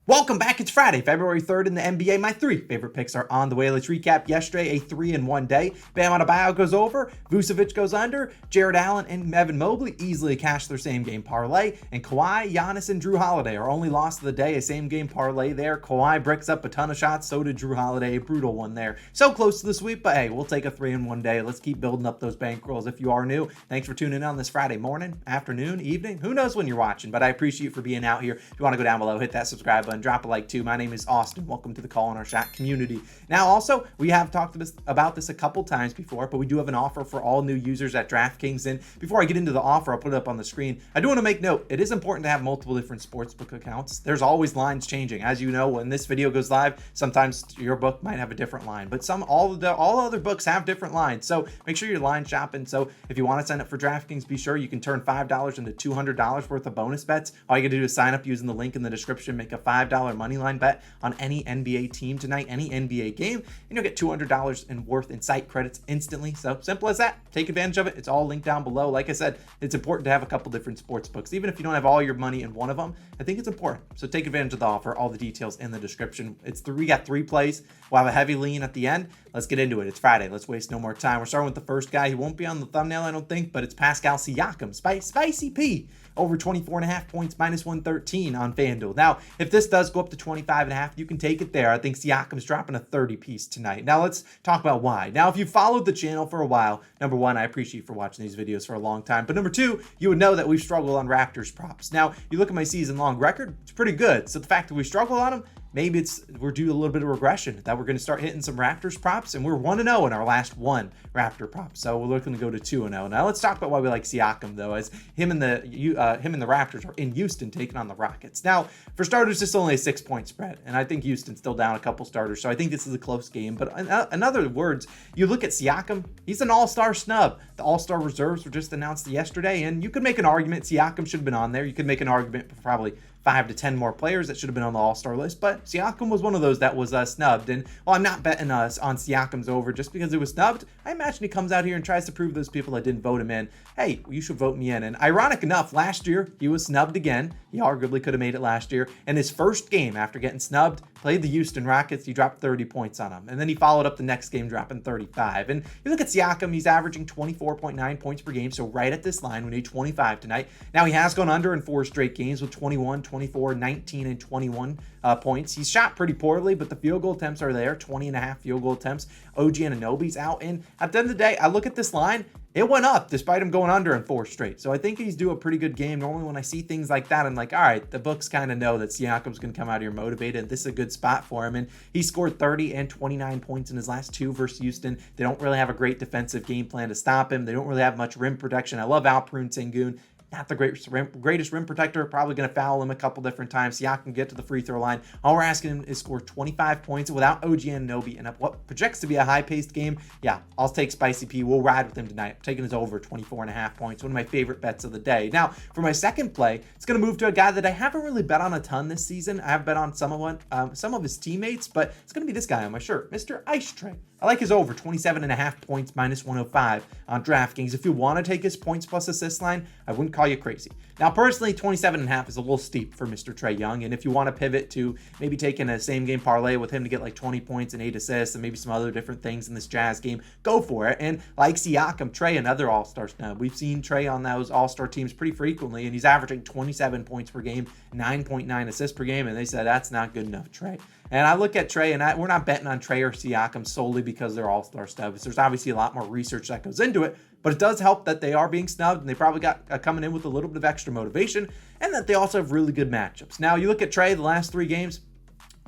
Welcome back. It's Friday, February 3rd in the NBA. My three favorite picks are on the way. Let's recap yesterday, a 3-in-1 day. Bam Adebayo goes over, Vucevic goes under, Jared Allen and Evan Mobley easily cashed their same-game parlay, and Kawhi, Giannis, and Drew Holiday are only lost of the day, a same-game parlay there. Kawhi bricks up a ton of shots, so did Drew Holiday, a brutal one there. So close to the sweep, but hey, we'll take a 3-in-1 day. Let's keep building up those bankrolls. If you are new, thanks for tuning in on this Friday morning, afternoon, evening. Who knows when you're watching, but I appreciate you for being out here. If you want to go down below, hit that subscribe button, drop a like too. My name is Austin. Welcome to the Call on Our Shot community. Now, also, we have talked about this a couple times before, but we do have an offer for all new users at DraftKings. And before I get into the offer, I'll put it up on the screen. I do want to make note, it is important to have multiple different sportsbook accounts. There's always lines changing. As you know, when this video goes live, sometimes your book might have a different line, but all other books have different lines. So make sure you're line shopping. So if you want to sign up for DraftKings, be sure you can turn $5 into $200 worth of bonus bets. All you got to do is sign up using the link in the description, make a $5 money line bet on any NBA team tonight, any NBA game, and you'll get $200 in worth in site credits instantly. So simple as that. Take advantage of it. It's all linked down below. Like I said, it's important to have a couple different sports books. Even if you don't have all your money in one of them, I think it's important. So take advantage of the offer. All the details in the description. We got 3 plays. We'll have a heavy lean at the end. Let's get into it. It's Friday. Let's waste no more time. We're starting with the first guy. He won't be on the thumbnail, I don't think, but it's Pascal Siakam. Spicy P. Over 24.5 points, -113 on FanDuel. Now, if this does go up to 25.5, you can take it there. I think Siakam's dropping a 30 piece tonight. Now, let's talk about why. Now, if you've followed the channel for a while, number one, I appreciate you for watching these videos for a long time. But number two, you would know that we've struggled on Raptors props. Now, you look at my season-long record, it's pretty good. So the fact that we struggle on them, maybe we're due a little bit of regression, that we're going to start hitting some Raptors props, and we're 1-0 in our last one Raptor prop. So we're looking to go to 2-0. Now let's talk about why we like Siakam, though, as him and the Raptors are in Houston taking on the Rockets. Now, for starters, this is only a 6-point spread, and I think Houston's still down a couple starters, so I think this is a close game. But in other words, you look at Siakam, he's an all-star snub. The all-star reserves were just announced yesterday, and you could make an argument Siakam should have been on there. You could make an argument for probably 5 to 10 more players that should have been on the all-star list, but Siakam was one of those that was snubbed. And while I'm not betting us on Siakam's over just because it was snubbed, I imagine he comes out here and tries to prove to those people that didn't vote him in, hey, you should vote me in. And ironic enough, last year he was snubbed again. He arguably could have made it last year. And his first game after getting snubbed, played the Houston Rockets. He dropped 30 points on them. And then he followed up the next game dropping 35. And you look at Siakam, he's averaging 24.9 points per game. So right at this line, we need 25 tonight. Now he has gone under in 4 straight games with 21, 24, 19, and 21 points. He's shot pretty poorly, but the field goal attempts are there, 20.5 field goal attempts. OG Anunoby's out. And at the end of the day, I look at this line, it went up despite him going under in 4 straight. So I think he's due a pretty good game. Normally when I see things like that, I'm like, all right, the books kind of know that Siakam's going to come out here motivated. This is a good spot for him. And he scored 30 and 29 points in his last 2 versus Houston. They don't really have a great defensive game plan to stop him. They don't really have much rim protection. I love Alperen Sengun. Not the greatest rim protector, probably going to foul him a couple different times. Siakam can get to the free throw line. All we're asking him is score 25 points without OG Anunoby in what projects to be a high-paced game. Yeah, I'll take Spicy P. We'll ride with him tonight. I'm taking his over 24.5 points, one of my favorite bets of the day. Now, for my second play, it's going to move to a guy that I haven't really bet on a ton this season. I have bet on some of his teammates, but it's going to be this guy on my shirt, Mr. Ice Trae. I like his over 27.5 points, -105 on DraftKings. If you want to take his points plus assist line, I wouldn't call you crazy. Now, personally, 27.5 is a little steep for Mr. Trae Young. And if you want to pivot to maybe taking a same game parlay with him to get like 20 points and 8 assists and maybe some other different things in this Jazz game, go for it. And like Siakam, Trae, another all-star snub. We've seen Trae on those all-star teams pretty frequently, and he's averaging 27 points per game, 9.9 assists per game. And they said, that's not good enough, Trae. And I look at Trae, and we're not betting on Trae or Siakam solely because they're all-star stubs. There's obviously a lot more research that goes into it, but it does help that they are being snubbed, and they probably got coming in with a little bit of extra motivation, and that they also have really good matchups. Now, you look at Trae, the last 3 games,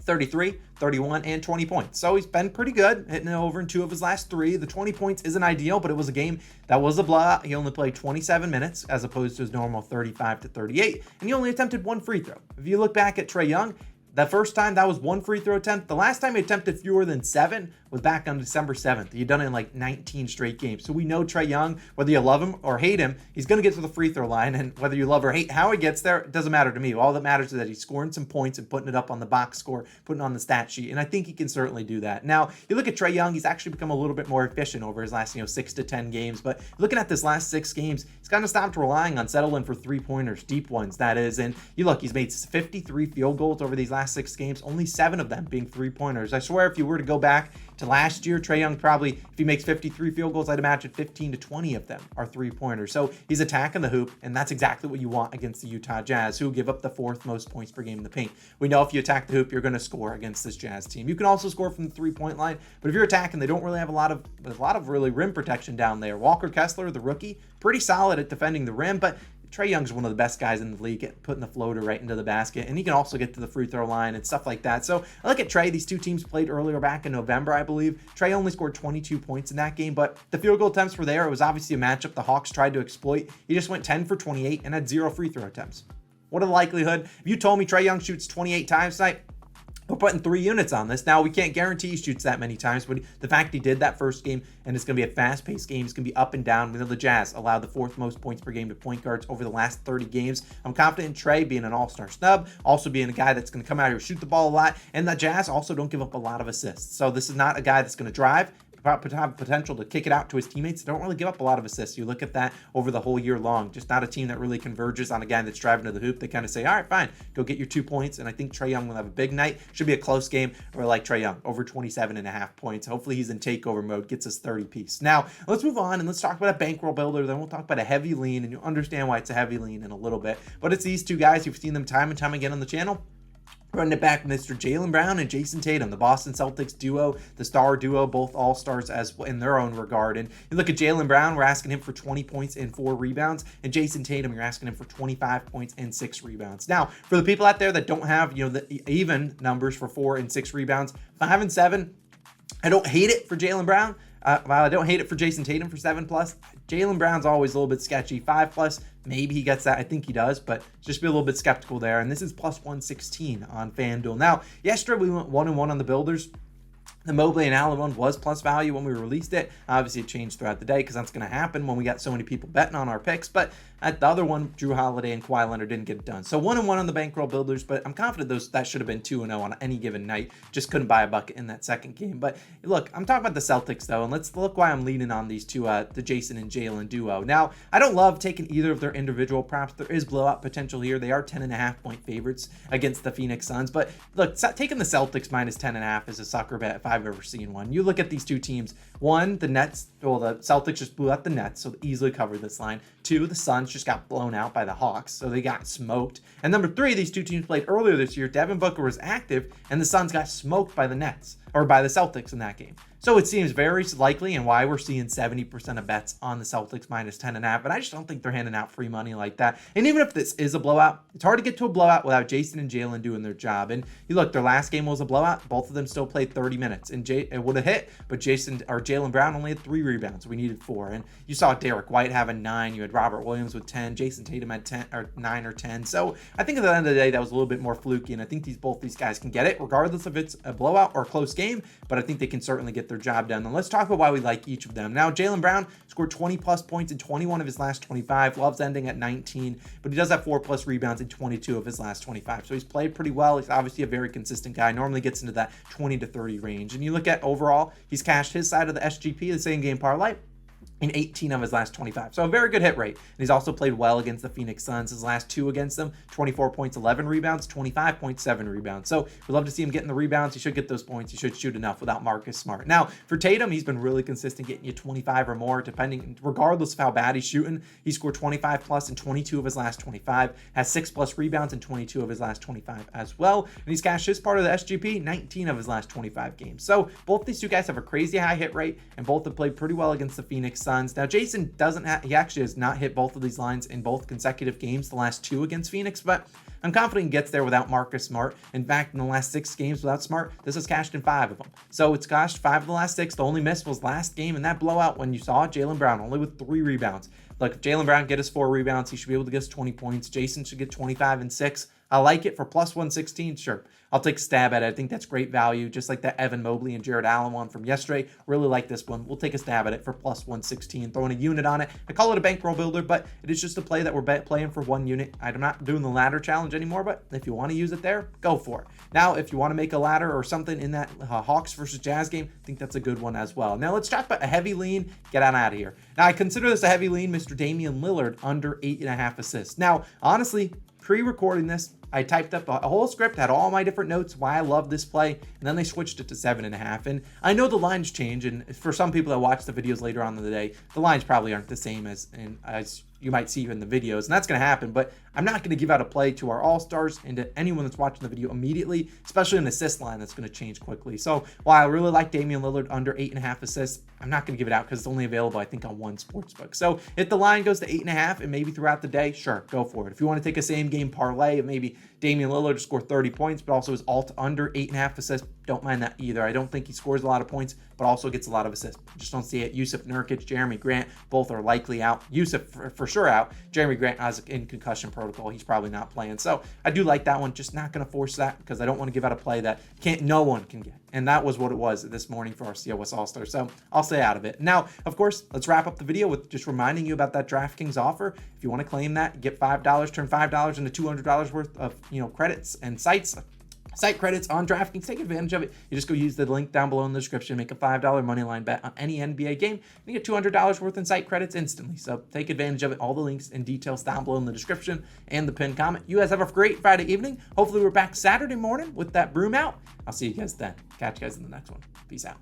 33, 31, and 20 points. So he's been pretty good, hitting it over in 2 of his last 3. The 20 points isn't ideal, but it was a game that was a blowout. He only played 27 minutes as opposed to his normal 35 to 38, and he only attempted 1 free throw. If you look back at Trae Young, the first time that was 1 free throw attempt. The last time he attempted fewer than 7 was back on December 7th. He'd done it in like 19 straight games. So we know Trae Young, whether you love him or hate him, he's going to get to the free throw line. And whether you love or hate how he gets there, it doesn't matter to me. All that matters is that he's scoring some points and putting it up on the box score, putting it on the stat sheet. And I think he can certainly do that. Now, you look at Trae Young, he's actually become a little bit more efficient over his last 6 to 10 games. But looking at this last 6 games, he's kind of stopped relying on settling for 3-pointers, deep ones, that is. And you look, he's made 53 field goals over these last last 6 games, only 7 of them being 3-pointers. I swear if you were to go back to last year, Trae Young probably, if he makes 53 field goals, I'd imagine 15 to 20 of them are 3-pointers. So he's attacking the hoop, and that's exactly what you want against the Utah Jazz, who give up the 4th most points per game in the paint. We know if you attack the hoop, you're going to score against this Jazz team. You can also score from the 3-point line, but if you're attacking, they don't really have a lot of really rim protection down there. Walker Kessler, the rookie, pretty solid at defending the rim, but Trae Young's one of the best guys in the league at putting the floater right into the basket, and he can also get to the free throw line and stuff like that. So I look at Trae. These two teams played earlier back in November, I believe. Trae only scored 22 points in that game, but the field goal attempts were there. It was obviously a matchup the Hawks tried to exploit. He just went 10 for 28 and had 0 free throw attempts. What a likelihood. If you told me Trae Young shoots 28 times tonight, we're putting 3 units on this. Now, we can't guarantee he shoots that many times, but the fact he did that first game, and it's going to be a fast-paced game, it's going to be up and down. We know the Jazz allowed the 4th most points per game to point guards over the last 30 games. I'm confident in Trae being an all-star snub, also being a guy that's going to come out here, shoot the ball a lot, and the Jazz also don't give up a lot of assists. So this is not a guy that's going to drive, have potential to kick it out to his teammates. They don't really give up a lot of assists. You look at that over the whole year long. Just not a team that really converges on a guy that's driving to the hoop. They kind of say, all right, fine, go get your 2 points. And I think Trae Young will have a big night. Should be a close game. Or like Trae Young, over 27.5 points. Hopefully he's in takeover mode, gets us 30 piece. Now, let's move on and let's talk about a bankroll builder. Then we'll talk about a heavy lean, and you'll understand why it's a heavy lean in a little bit. But it's these two guys. You've seen them time and time again on the channel. Running it back, Mr. Jaylen Brown and Jason Tatum, the Boston Celtics duo, the star duo, both all-stars as in their own regard. And you look at Jaylen Brown, we're asking him for 20 points and 4 rebounds. And Jason Tatum, you're asking him for 25 points and 6 rebounds. Now, for the people out there that don't have, the even numbers for 4 and 6 rebounds, 5 and 7, I don't hate it for Jaylen Brown. While I don't hate it for Jason Tatum for 7+, Jaylen Brown's always a little bit sketchy. 5+, maybe he gets that. I think he does, but just be a little bit skeptical there. And this is plus 116 on FanDuel. Now, yesterday we went 1-1 on the builders. The Mobley and Allen one was plus value when we released it. Obviously, it changed throughout the day because that's going to happen when we got so many people betting on our picks. But at the other one, Drew Holiday and Kawhi Leonard didn't get it done. So 1-1 on the bankroll builders, but I'm confident that should have been 2-0 on any given night. Just couldn't buy a bucket in that second game. But look, I'm talking about the Celtics, though, and let's look why I'm leaning on these two, the Jason and Jaylen duo. Now, I don't love taking either of their individual props. There is blowout potential here. They are 10.5-point favorites against the Phoenix Suns. But look, taking the Celtics minus 10.5 is a sucker bet if I've ever seen one. You look at these two teams. 1, the Celtics just blew out the Nets, so they easily covered this line. 2, the Suns just got blown out by the Hawks, so they got smoked. And number 3, these two teams played earlier this year. Devin Booker was active, and the Suns got smoked by the Nets, or by the Celtics in that game. So it seems very likely, and why we're seeing 70% of bets on the Celtics minus 10.5, but I just don't think they're handing out free money like that. And even if this is a blowout, it's hard to get to a blowout without Jason and Jaylen doing their job. And you look, their last game was a blowout. Both of them still played 30 minutes, and it would have hit, but Jaylen Brown only had 3 rebounds. We needed 4. And you saw Derek White having 9. You had Robert Williams with 10. Jason Tatum had 10 or 9 or 10. So I think at the end of the day, that was a little bit more fluky, and I think both these guys can get it, regardless if it's a blowout or a close game, but I think they can certainly get their job done. And let's talk about why we like each of them. Now, Jaylen Brown scored 20+ points in 21 of his last 25. Loves ending at 19, but he does have 4+ rebounds in 22 of his last 25. So he's played pretty well. He's obviously a very consistent guy. Normally gets into that 20 to 30 range. And you look at overall, he's cashed his side of the SGP, the same game parlay, in 18 of his last 25. So a very good hit rate. And he's also played well against the Phoenix Suns. His last 2 against them, 24 points, 11 rebounds, 25.7 rebounds. So we'd love to see him getting the rebounds. He should get those points. He should shoot enough without Marcus Smart. Now, for Tatum, he's been really consistent, getting you 25 or more, regardless of how bad he's shooting. He scored 25+ in 22 of his last 25, has 6+ rebounds in 22 of his last 25 as well. And he's cashed his part of the SGP, 19 of his last 25 games. So both these two guys have a crazy high hit rate, and both have played pretty well against the Phoenix Suns. Now, Jason he actually has not hit both of these lines in both consecutive games, the last 2 against Phoenix, but I'm confident he gets there without Marcus Smart. In fact, in the last 6 games without Smart, this has cashed in 5 of them. So it's cashed 5 of the last 6. The only miss was last game in that blowout when you saw Jaylen Brown only with 3 rebounds. Look, if Jaylen Brown gets us 4 rebounds, he should be able to get us 20 points. Jason should get 25 and 6. I like it for plus 116. Sure, I'll take a stab at it. I think that's great value, just like that Evan Mobley and Jared Allen one from yesterday. Really like this one. We'll take a stab at it for plus 116, throwing a unit on it. I call it a bankroll builder, but it is just a play that we're playing for 1 unit. I'm not doing the ladder challenge anymore, but if you want to use it there, go for it. Now, if you want to make a ladder or something in that Hawks versus Jazz game, I think that's a good one as well. Now, let's talk about a heavy lean. Get on out of here. Now, I consider this a heavy lean, Mr. Damian Lillard, under 8.5 assists. Now, honestly, pre-recording this, I typed up a whole script, had all my different notes, why I love this play, and then they switched it to 7.5. And I know the lines change, and for some people that watch the videos later on in the day, the lines probably aren't the same as you might see in the videos, and that's going to happen. But I'm not going to give out a play to our all-stars and to anyone that's watching the video immediately, especially an assist line that's going to change quickly. So while I really like Damian Lillard under 8.5 assists, I'm not going to give it out because it's only available, I think, on one sportsbook. So if the line goes to 8.5 and maybe throughout the day, sure, go for it. If you want to take a same game parlay of maybe Damian Lillard to score 30 points, but also his alt under 8.5 assists, don't mind that either. I don't think he scores a lot of points, but also gets a lot of assists. Just don't see it. Yusuf Nurkic, Jeremy Grant, both are likely out. Yusuf for sure out. Jeremy Grant has in concussion protocol. He's probably not playing. So I do like that one. Just not going to force that because I don't want to give out a play that no one can get. And that was what it was this morning for our COS All-Stars. So I'll stay out of it. Now, of course, let's wrap up the video with just reminding you about that DraftKings offer. If you want to claim that, get $5, turn $5 into $200 worth of credits and site credits on DraftKings. Take advantage of it. You just go use the link down below in the description, make a $5 money line bet on any NBA game, and you get $200 worth in site credits instantly. So take advantage of it. All the links and details down below in the description and the pinned comment. You guys have a great Friday evening. Hopefully we're back Saturday morning with that broom out. I'll see you guys then. Catch you guys in the next one. Peace out.